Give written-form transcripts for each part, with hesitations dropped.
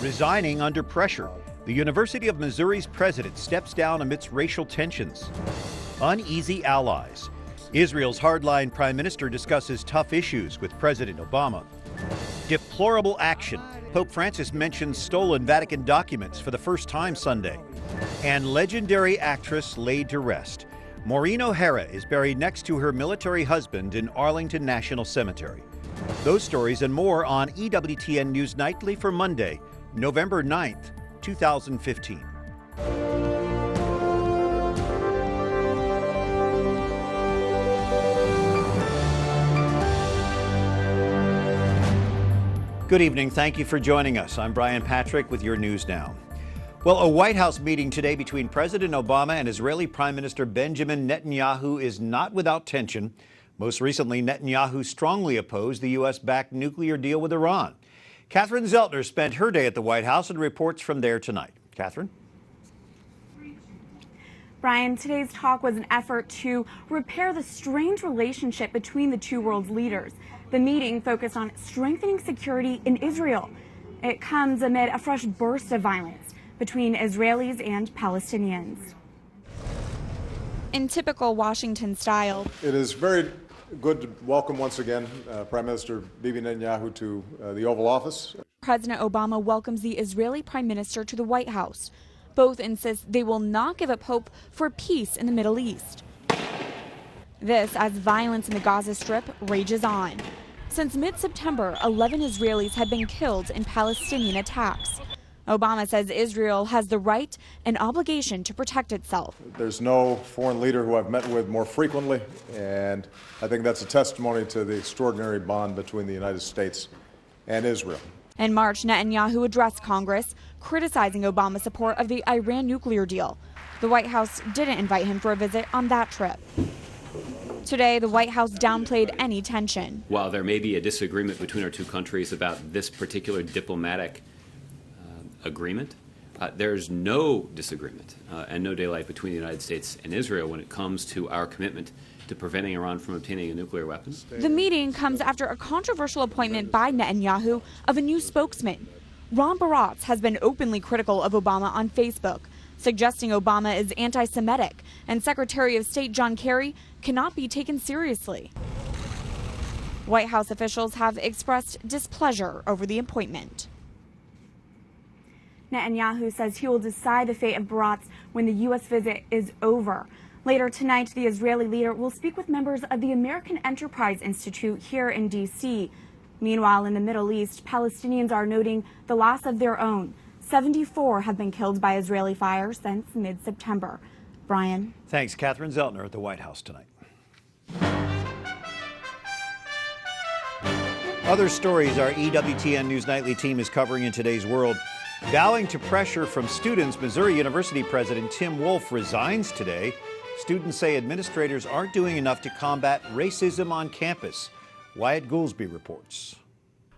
Resigning under pressure. The University of Missouri's president steps down amidst racial tensions. Uneasy allies. Israel's hardline prime minister discusses tough issues with President Obama. Deplorable action. Pope Francis mentions stolen Vatican documents for the first time Sunday. And legendary actress laid to rest. Maureen OHara is buried next to her military husband in Arlington National Cemetery. Those stories and more on EWTN News Nightly for Monday, November 9th, 2015. Good evening. Thank you for joining us. I'm Brian Patrick with your news now. Well, a White House meeting today between President Obama and Israeli Prime Minister Benjamin Netanyahu is not without tension. Most recently, Netanyahu strongly opposed the U.S.-backed nuclear deal with Iran. Catherine Szeltner spent her day at the White House and reports from there tonight. Catherine? Brian, today's talk was an effort to repair the strained relationship between the two world leaders. The meeting focused on strengthening security in Israel. It comes amid a fresh burst of violence between Israelis and Palestinians. In typical Washington style, it is very good to welcome once again Prime Minister Bibi Netanyahu to the Oval Office. President Obama welcomes the Israeli Prime Minister to the White House. Both insist they will not give up hope for peace in the Middle East. This as violence in the Gaza Strip rages on. Since mid-September, 11 Israelis have been killed in Palestinian attacks. Obama says Israel has the right and obligation to protect itself. There's no foreign leader who I've met with more frequently, and I think that's a testimony to the extraordinary bond between the United States and Israel. In March, Netanyahu addressed Congress, criticizing Obama's support of the Iran nuclear deal. The White House didn't invite him for a visit on that trip. Today, the White House downplayed any tension. While there may be a disagreement between our two countries about this particular diplomatic agreement, there's no disagreement and no daylight between the United States and Israel when it comes to our commitment to preventing Iran from obtaining a nuclear weapon. The meeting comes after a controversial appointment by Netanyahu of a new spokesman. Ron Baratz has been openly critical of Obama on Facebook, suggesting Obama is anti-Semitic and Secretary of State John Kerry cannot be taken seriously. White House officials have expressed displeasure over the appointment. Netanyahu says he will decide the fate of Baratz when the U.S. visit is over. Later tonight, the Israeli leader will speak with members of the American Enterprise Institute here in D.C. Meanwhile, in the Middle East, Palestinians are noting the loss of their own. 74 have been killed by Israeli fire since mid-September. Brian? Thanks, Catherine Szeltner at the White House tonight. Other stories our EWTN News Nightly team is covering in today's world. Bowing to pressure from students, Missouri University President Tim Wolf resigns today. Students say administrators aren't doing enough to combat racism on campus. Wyatt Goolsby reports.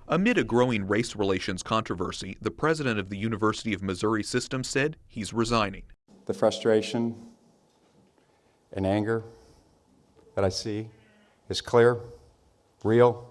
Amid a growing race relations controversy, the president of the University of Missouri system said he's resigning. The frustration and anger that I see is clear, real,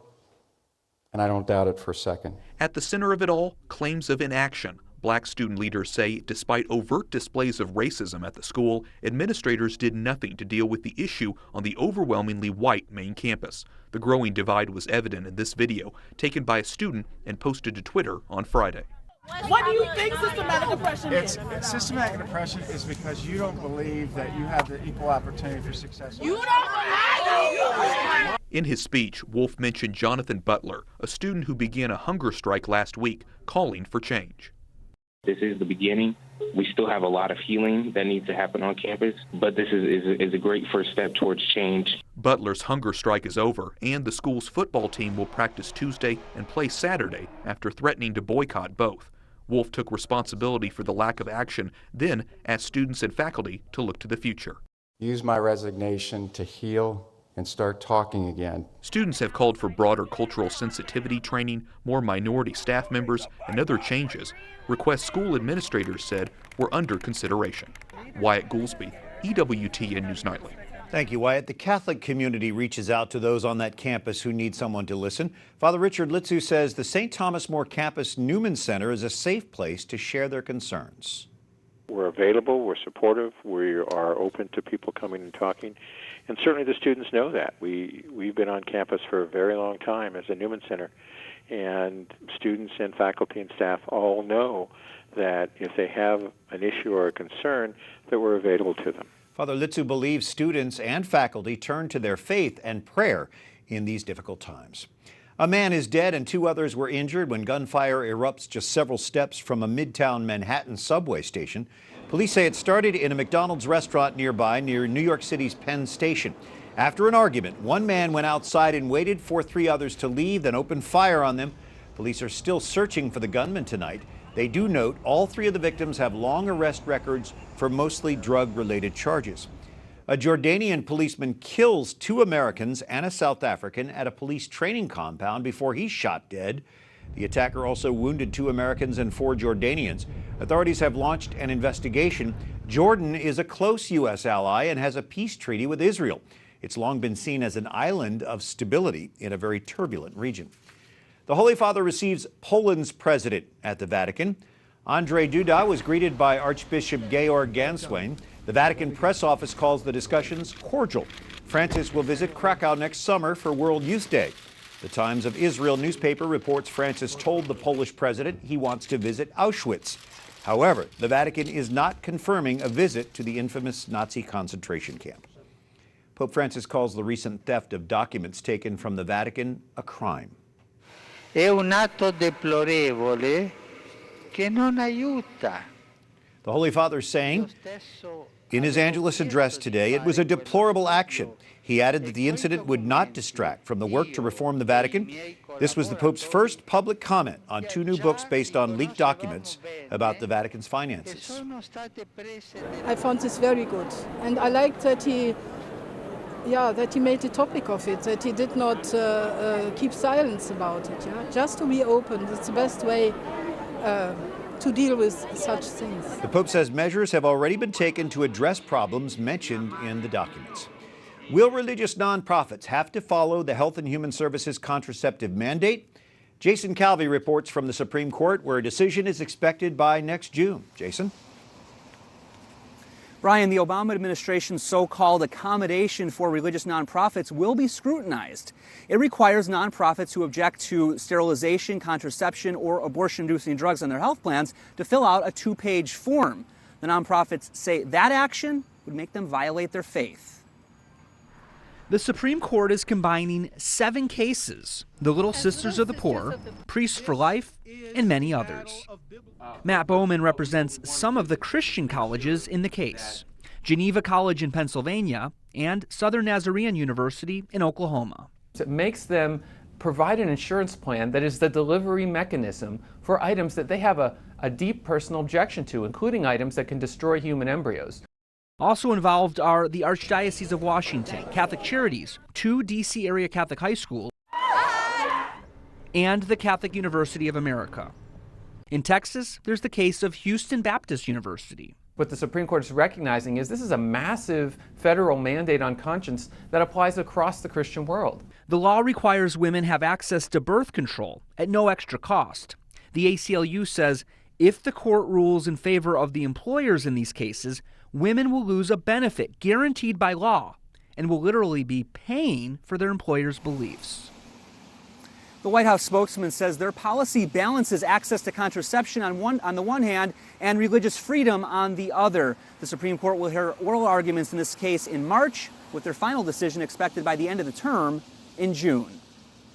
and I don't doubt it for a second. At the center of it all, claims of inaction. Black student leaders say despite overt displays of racism at the school, administrators did nothing to deal with the issue on the overwhelmingly white main campus. The growing divide was evident in this video, taken by a student and posted to Twitter on Friday. What do you think systematic oppression is? Systematic oppression is because you don't believe that you have the equal opportunity for success. You don't believe. In his speech, Wolf mentioned Jonathan Butler, a student who began a hunger strike last week, calling for change. This is the beginning. We still have a lot of healing that needs to happen on campus, but this is a great first step towards change. Butler's hunger strike is over, and the school's football team will practice Tuesday and play Saturday after threatening to boycott both. Wolf took responsibility for the lack of action, then asked students and faculty to look to the future. Use my resignation to heal and start talking again. Students have called for broader cultural sensitivity training, more minority staff members, and other changes. Requests school administrators said were under consideration. Wyatt Goolsby, EWTN News Nightly. Thank you, Wyatt. The Catholic community reaches out to those on that campus who need someone to listen. Father Richard Litsu says the St. Thomas More campus Newman Center is a safe place to share their concerns. We're available, we're supportive, we are open to people coming and talking, and certainly the students know that. We've been on campus for a very long time as a Newman Center, and students and faculty and staff all know that if they have an issue or a concern, that we're available to them. Father Litsu believes students and faculty turn to their faith and prayer in these difficult times. A man is dead and 2 others were injured when gunfire erupts just several steps from a midtown Manhattan subway station. Police say it started in a McDonald's restaurant nearby near New York City's Penn Station. After an argument, one man went outside and waited for 3 others to leave, then opened fire on them. Police are still searching for the gunman tonight. They do note all 3 of the victims have long arrest records for mostly drug-related charges. A Jordanian policeman kills 2 Americans and a South African at a police training compound before he's shot dead. The attacker also wounded 2 Americans and 4 Jordanians. Authorities have launched an investigation. Jordan is a close U.S. ally and has a peace treaty with Israel. It's long been seen as an island of stability in a very turbulent region. The Holy Father receives Poland's president at the Vatican. Andrzej Duda was greeted by Archbishop Georg Ganswein. The Vatican press office calls the discussions cordial. Francis will visit Krakow next summer for World Youth Day. The Times of Israel newspaper reports Francis told the Polish president he wants to visit Auschwitz. However, the Vatican is not confirming a visit to the infamous Nazi concentration camp. Pope Francis calls the recent theft of documents taken from the Vatican a crime. È un atto deplorevole che non aiuta. The Holy Father saying in his Angelus address today, it was a deplorable action. He added that the incident would not distract from the work to reform the Vatican. This was the Pope's first public comment on 2 new books based on leaked documents about the Vatican's finances. I found this very good, and I liked that he made a topic of it, that he did not keep silence about it. Yeah? Just to be open, that's the best way to deal with such things. The Pope says measures have already been taken to address problems mentioned in the documents. Will religious nonprofits have to follow the Health and Human Services contraceptive mandate? Jason Calvi reports from the Supreme Court, where a decision is expected by next June. Jason? Brian, the Obama administration's so-called accommodation for religious nonprofits will be scrutinized. It requires nonprofits who object to sterilization, contraception, or abortion-inducing drugs on their health plans to fill out a 2-page form. The nonprofits say that action would make them violate their faith. The Supreme Court is combining 7 cases: the Little Sisters of the Poor, Priests for Life, and many others. Matt Bowman represents some of the Christian colleges in the case: Geneva College in Pennsylvania and Southern Nazarene University in Oklahoma. It makes them provide an insurance plan that is the delivery mechanism for items that they have a deep personal objection to, including items that can destroy human embryos. Also involved are the Archdiocese of Washington, Catholic Charities, 2 D.C. area Catholic high schools, and the Catholic University of America. In Texas, there's the case of Houston Baptist University. What the Supreme Court is recognizing is this is a massive federal mandate on conscience that applies across the Christian world. The law requires women have access to birth control at no extra cost. The ACLU says if the court rules in favor of the employers in these cases, women will lose a benefit guaranteed by law and will literally be paying for their employers' beliefs. The White House spokesman says their policy balances access to contraception on the one hand and religious freedom on the other. The Supreme Court will hear oral arguments in this case in March, with their final decision expected by the end of the term in June.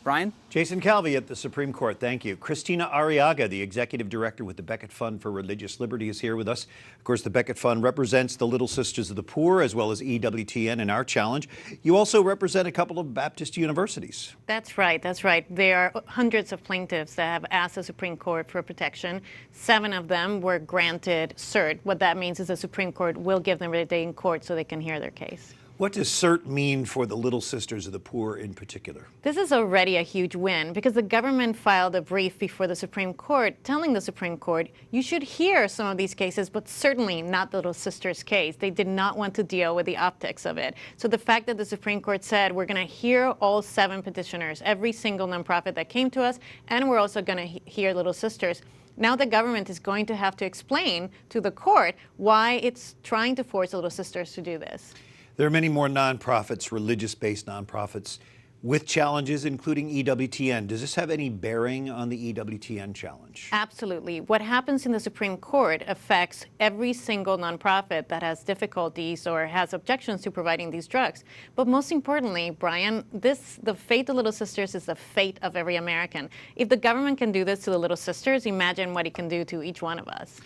Brian? Jason Calvi at the Supreme Court. Thank you. Christina Arriaga, the executive director with the Becket Fund for Religious Liberty, is here with us. Of course, the Becket Fund represents the Little Sisters of the Poor as well as EWTN in our challenge. You also represent a couple of Baptist universities. That's right. That's right. There are hundreds of plaintiffs that have asked the Supreme Court for protection. 7 of them were granted cert. What that means is the Supreme Court will give them a day in court so they can hear their case. What does CERT mean for the Little Sisters of the Poor in particular? This is already a huge win because the government filed a brief before the Supreme Court telling the Supreme Court you should hear some of these cases, but certainly not the Little Sisters case. They did not want to deal with the optics of it. So the fact that the Supreme Court said we're going to hear all 7 petitioners, every single nonprofit that came to us, and we're also going to hear Little Sisters. Now the government is going to have to explain to the court why it's trying to force the Little Sisters to do this. There are many more nonprofits, religious-based nonprofits, with challenges, including EWTN. Does this have any bearing on the EWTN challenge? Absolutely. What happens in the Supreme Court affects every single nonprofit that has difficulties or has objections to providing these drugs. But most importantly, Brian, the fate of Little Sisters is the fate of every American. If the government can do this to the Little Sisters, imagine what it can do to each one of us.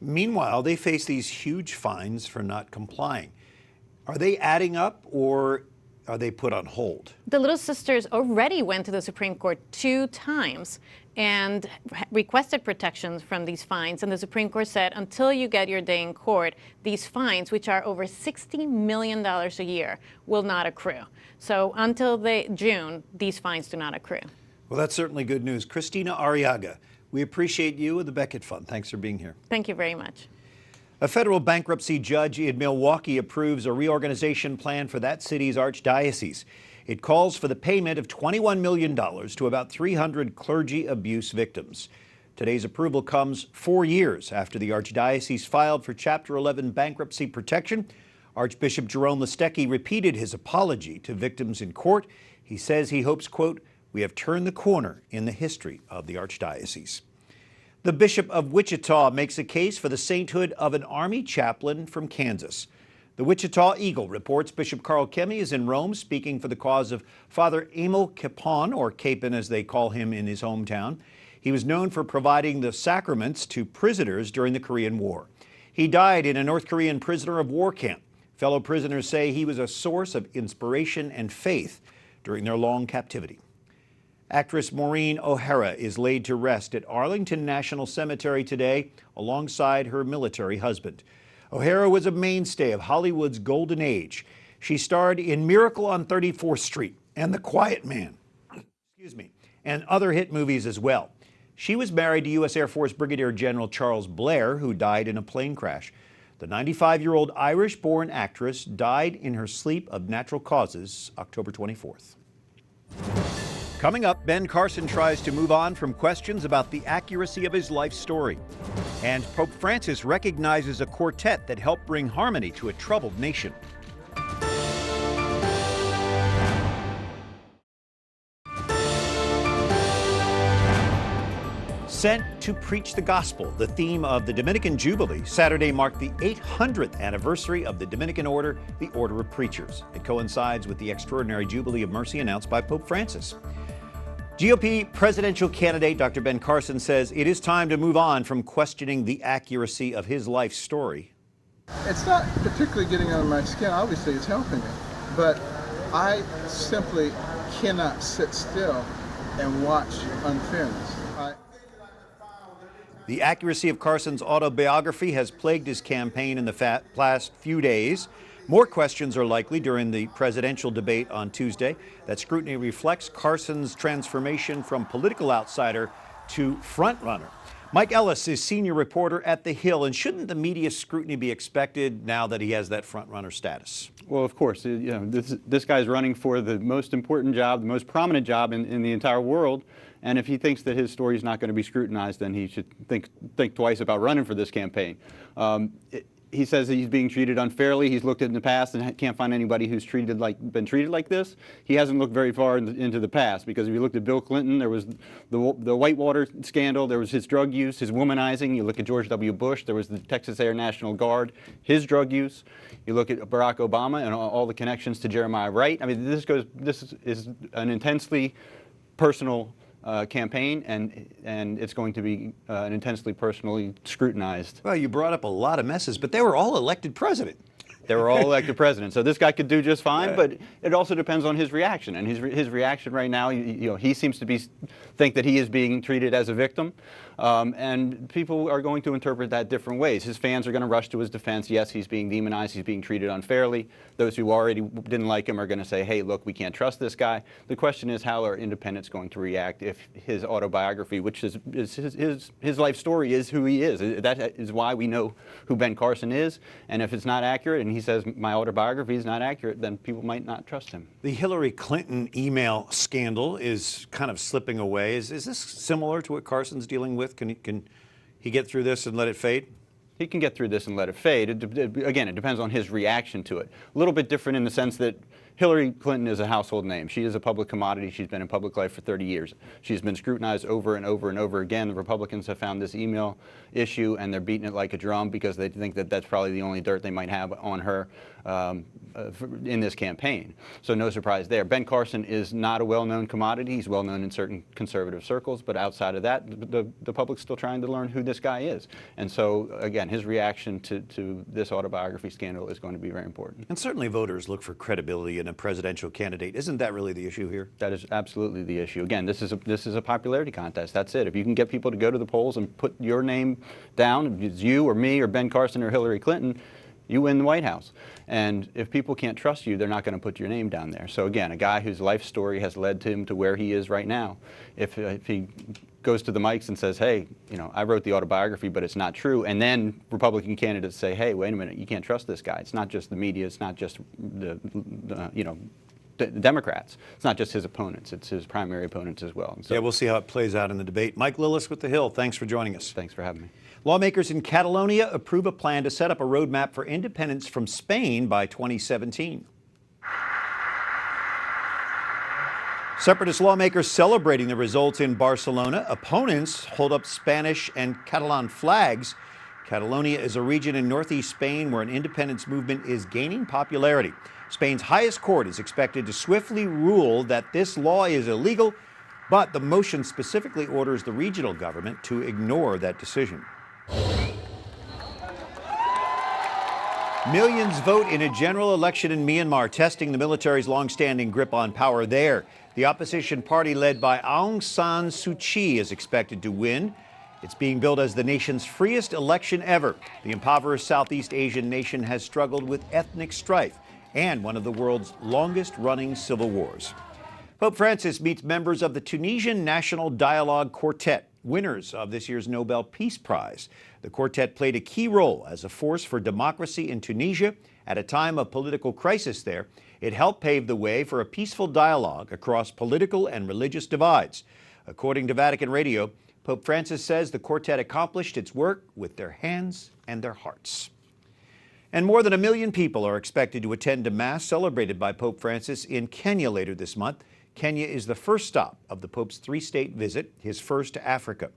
Meanwhile, they face these huge fines for not complying. Are they adding up, or are they put on hold? The Little Sisters already went to the Supreme Court 2 times and requested protections from these fines. And the Supreme Court said, until you get your day in court, these fines, which are over $60 million a year, will not accrue. So until June, these fines do not accrue. Well, that's certainly good news. Christina Arriaga, we appreciate you and the Becket Fund. Thanks for being here. Thank you very much. A federal bankruptcy judge in Milwaukee approves a reorganization plan for that city's archdiocese. It calls for the payment of $21 million to about 300 clergy abuse victims. Today's approval comes 4 years after the archdiocese filed for Chapter 11 bankruptcy protection. Archbishop Jerome Listecki repeated his apology to victims in court. He says he hopes, quote, "We have turned the corner in the history of the archdiocese." The Bishop of Wichita makes a case for the sainthood of an Army chaplain from Kansas. The Wichita Eagle reports Bishop Carl Kemme is in Rome speaking for the cause of Father Emil Capon, or Capon as they call him in his hometown. He was known for providing the sacraments to prisoners during the Korean War. He died in a North Korean prisoner of war camp. Fellow prisoners say he was a source of inspiration and faith during their long captivity. Actress Maureen OHara is laid to rest at Arlington National Cemetery today alongside her military husband. OHara was a mainstay of Hollywood's golden age. She starred in Miracle on 34th Street and The Quiet Man, and other hit movies as well. She was married to U.S. Air Force Brigadier General Charles Blair, who died in a plane crash. The 95-year-old Irish-born actress died in her sleep of natural causes October 24th. Coming up, Ben Carson tries to move on from questions about the accuracy of his life story. And Pope Francis recognizes a quartet that helped bring harmony to a troubled nation. Sent to preach the gospel, the theme of the Dominican Jubilee. Saturday marked the 800th anniversary of the Dominican Order, the Order of Preachers. It coincides with the extraordinary Jubilee of Mercy announced by Pope Francis. GOP presidential candidate Dr. Ben Carson says it is time to move on from questioning the accuracy of his life story. It's not particularly getting under my skin. Obviously, it's helping me. But I simply cannot sit still and watch unfairness. The accuracy of Carson's autobiography has plagued his campaign in the past few days. More questions are likely during the presidential debate on Tuesday. That scrutiny reflects Carson's transformation from political outsider to frontrunner. Mike Ellis is senior reporter at The Hill, and shouldn't the media scrutiny be expected now that he has that frontrunner status? Well, of course. This guy's running for the most important job, the most prominent job in the entire world. And if he thinks that his story is not going to be scrutinized, then he should think twice about running for this campaign. He says that he's being treated unfairly. He's looked in the past and can't find anybody who's been treated like this. He hasn't looked very far into the past, because if you looked at Bill Clinton, there was the Whitewater scandal, there was his drug use, his womanizing. You look at George W. Bush, there was the Texas Air National Guard, his drug use. You look at Barack Obama and all the connections to Jeremiah Wright. I mean, this is an intensely personal campaign, and it's going to be an intensely personally scrutinized. Well, you brought up a lot of messes, but they were all elected president. They were all elected presidents. So this guy could do just fine, but it also depends on his reaction. And his reaction right now, he seems to think that he is being treated as a victim. And people are going to interpret that different ways. His fans are going to rush to his defense. Yes, he's being demonized. He's being treated unfairly. Those who already didn't like him are going to say, hey, look, we can't trust this guy. The question is, how are independents going to react if his autobiography, which is his life story, is who he is? That is why we know who Ben Carson is. And if it's not accurate, and he says my autobiography is not accurate, then people might not trust him. The Hillary Clinton email scandal is kind of slipping away. Is this similar to what Carson's dealing with? Can he get through this and let it fade? He can get through this and let it fade. Again, it depends on his reaction to it. A little bit different in the sense that Hillary Clinton is a household name. She is a public commodity. She's been in public life for 30 years. She's been scrutinized over and over and over again. The Republicans have found this email issue, and they're beating it like a drum because they think that that's probably the only dirt they might have on her in this campaign. So no surprise there. Ben Carson is not a well-known commodity. He's well-known in certain conservative circles, but outside of that, the public's still trying to learn who this guy is. And so, again, his reaction to this autobiography scandal is going to be very important. And certainly voters look for credibility in a presidential candidate. Isn't that really the issue here? That is absolutely the issue. Again, this is a popularity contest. That's it. If you can get people to go to the polls and put your name down, if it's you or me or Ben Carson or Hillary Clinton, you win the White House. And if people can't trust you, they're not going to put your name down there. So again, a guy whose life story has led to him to where he is right now, if he goes to the mics and says, hey, I wrote the autobiography, but it's not true, and then Republican candidates say, hey, wait a minute, you can't trust this guy. It's not just the media, it's not just the Democrats. It's not just his opponents, it's his primary opponents as well. So, yeah, we'll see how it plays out in the debate. Mike Lillis with The Hill, thanks for joining us. Thanks for having me. Lawmakers in Catalonia approve a plan to set up a roadmap for independence from Spain by 2017. Separatist lawmakers celebrating the results in Barcelona. Opponents hold up Spanish and Catalan flags. Catalonia is a region in northeast Spain where an independence movement is gaining popularity. Spain's highest court is expected to swiftly rule that this law is illegal, but the motion specifically orders the regional government to ignore that decision. Millions vote in a general election in Myanmar, testing the military's long-standing grip on power there. The opposition party led by Aung San Suu Kyi is expected to win. It's being billed as the nation's freest election ever. The impoverished Southeast Asian nation has struggled with ethnic strife and one of the world's longest-running civil wars. Pope Francis meets members of the Tunisian National Dialogue Quartet, winners of this year's Nobel Peace Prize. The quartet played a key role as a force for democracy in Tunisia at a time of political crisis there. It helped pave the way for a peaceful dialogue across political and religious divides. According to Vatican Radio, Pope Francis says the quartet accomplished its work with their hands and their hearts. And more than 1 million people are expected to attend a Mass celebrated by Pope Francis in Kenya later this month. Kenya is the first stop of the Pope's 3-state visit, his first to Africa.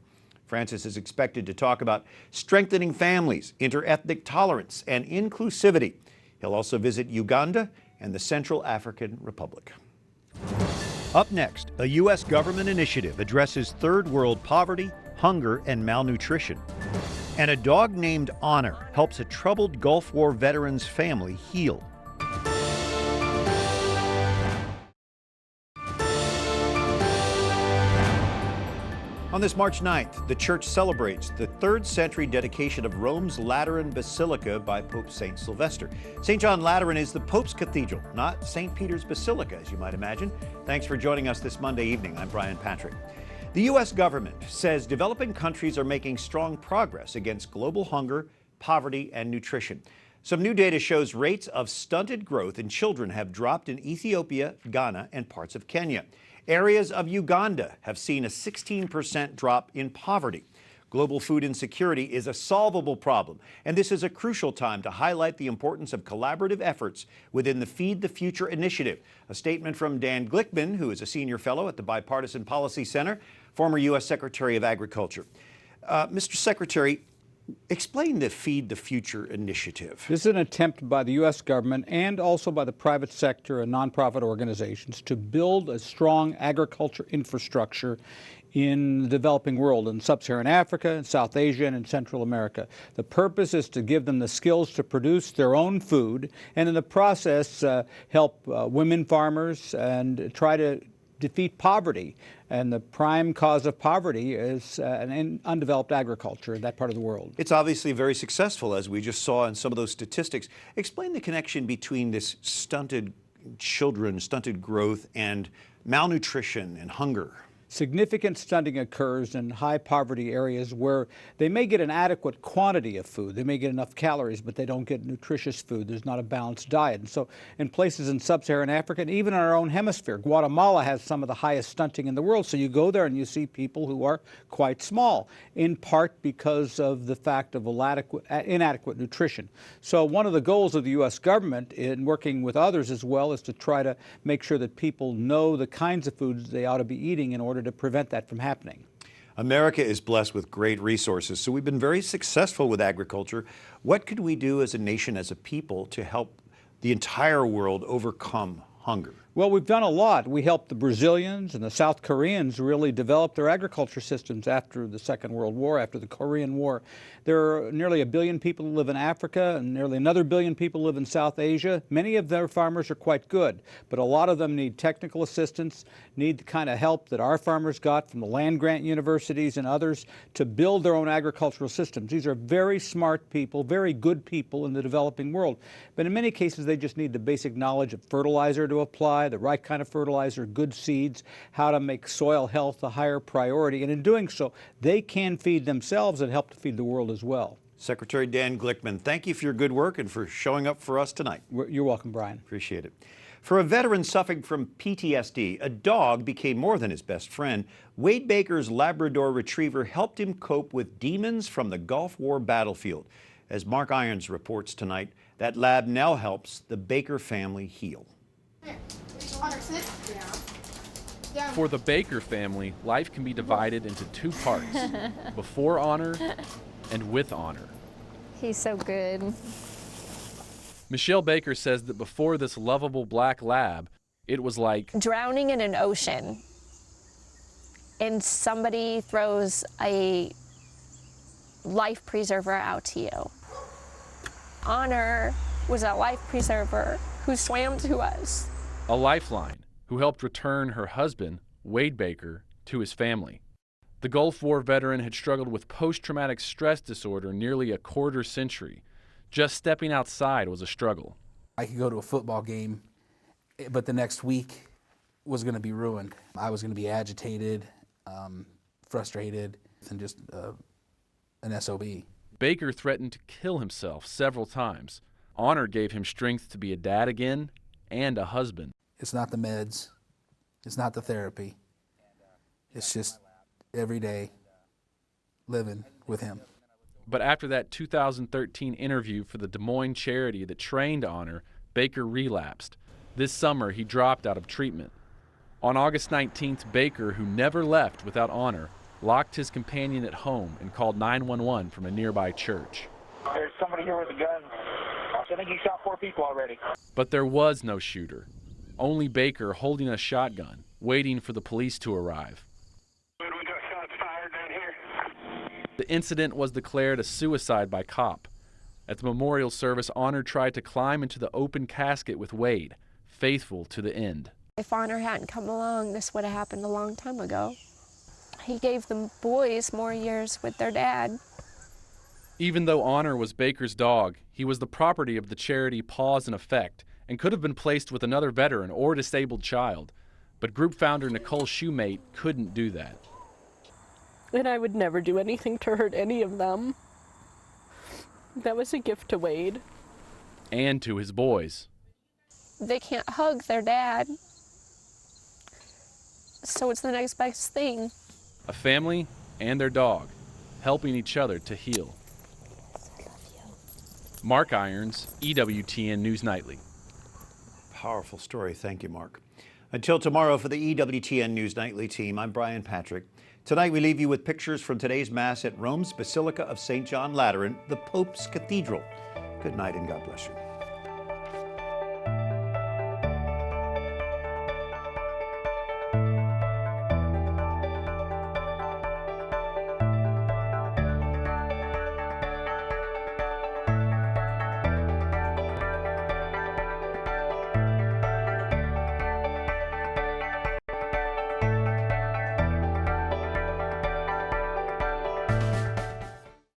Francis is expected to talk about strengthening families, interethnic tolerance, and inclusivity. He'll also visit Uganda and the Central African Republic. Up next, a U.S. government initiative addresses third world poverty, hunger, and malnutrition. And a dog named Honor helps a troubled Gulf War veteran's family heal. On this March 9th, the church celebrates the 3rd century dedication of Rome's Lateran Basilica by Pope St. Sylvester. St. John Lateran is the Pope's cathedral, not St. Peter's Basilica, as you might imagine. Thanks for joining us this Monday evening. I'm Brian Patrick. The U.S. government says developing countries are making strong progress against global hunger, poverty, and nutrition. Some new data shows rates of stunted growth in children have dropped in Ethiopia, Ghana, and parts of Kenya. Areas of Uganda have seen a 16% drop in poverty. Global food insecurity is a solvable problem, and this is a crucial time to highlight the importance of collaborative efforts within the Feed the Future initiative. A statement from Dan Glickman, who is a senior fellow at the Bipartisan Policy Center, former U.S. Secretary of Agriculture. Mr. Secretary, explain the Feed the Future initiative. This is an attempt by the U.S. government and also by the private sector and nonprofit organizations to build a strong agriculture infrastructure in the developing world, in sub-Saharan Africa, in South Asia, and in Central America. The purpose is to give them the skills to produce their own food, and in the process help women farmers and try to defeat poverty. And the prime cause of poverty is an undeveloped agriculture in that part of the world. It's obviously very successful, as we just saw in some of those statistics. Explain the connection between this stunted children, stunted growth, and malnutrition and hunger. Significant stunting occurs in high poverty areas where they may get an adequate quantity of food. They may get enough calories, but they don't get nutritious food. There's not a balanced diet. And so in places in sub-Saharan Africa, and even in our own hemisphere, Guatemala has some of the highest stunting in the world. So you go there and you see people who are quite small, in part because of the fact of inadequate nutrition. So one of the goals of the U.S. government, in working with others as well, is to try to make sure that people know the kinds of foods they ought to be eating in order to prevent that from happening. America is blessed with great resources, so we've been very successful with agriculture. What could we do as a nation, as a people, to help the entire world overcome hunger? Well, we've done a lot. We helped the Brazilians and the South Koreans really develop their agriculture systems after the Second World War, after the Korean War. There are nearly 1 billion people who live in Africa, and nearly another 1 billion people live in South Asia. Many of their farmers are quite good, but a lot of them need technical assistance, need the kind of help that our farmers got from the land-grant universities and others to build their own agricultural systems. These are very smart people, very good people in the developing world. But in many cases, they just need the basic knowledge of fertilizer to apply, the right kind of fertilizer, good seeds, how to make soil health a higher priority. And in doing so, they can feed themselves and help to feed the world as well. Secretary Dan Glickman, thank you for your good work and for showing up for us tonight. You're welcome, Brian. Appreciate it. For a veteran suffering from PTSD, a dog became more than his best friend. Wade Baker's Labrador Retriever helped him cope with demons from the Gulf War battlefield. As Mark Irons reports tonight, that lab now helps the Baker family heal. For the Baker family, life can be divided into two parts, before honor and with honor. He's so good. Michelle Baker says that before this lovable black lab, it was like drowning in an ocean and somebody throws a life preserver out to you. Honor was a life preserver who swam to us. a lifeline who helped return her husband, Wade Baker, to his family. The Gulf War veteran had struggled with post-traumatic stress disorder nearly a quarter century. Just stepping outside was a struggle. I could go to a football game, but the next week was going to be ruined. I was going to be agitated, frustrated, and just an SOB. Baker threatened to kill himself several times. Honor gave him strength to be a dad again and a husband. It's not the meds. It's not the therapy. It's just every day living with him. But after that 2013 interview for the Des Moines charity that trained Honor, Baker relapsed. This summer, he dropped out of treatment. On August 19th, Baker, who never left without Honor, locked his companion at home and called 911 from a nearby church. There's somebody here with a gun. I think he shot 4 people already. But there was no shooter. Only Baker holding a shotgun, waiting for the police to arrive. The incident was declared a suicide by cop. At the memorial service, Honor tried to climb into the open casket with Wade, faithful to the end. If Honor hadn't come along, this would have happened a long time ago. He gave the boys more years with their dad. Even though Honor was Baker's dog, he was the property of the charity Pause and Effect and could have been placed with another veteran or disabled child. But group founder Nicole Shoemate couldn't do that. And I would never do anything to hurt any of them. That was a gift to Wade. And to his boys. They can't hug their dad. So it's the next best thing. A family and their dog, helping each other to heal. Mark Irons, EWTN News Nightly. Powerful story. Thank you, Mark. Until tomorrow, for the EWTN News Nightly team, I'm Brian Patrick. Tonight, we leave you with pictures from today's Mass at Rome's Basilica of St. John Lateran, the Pope's Cathedral. Good night and God bless you.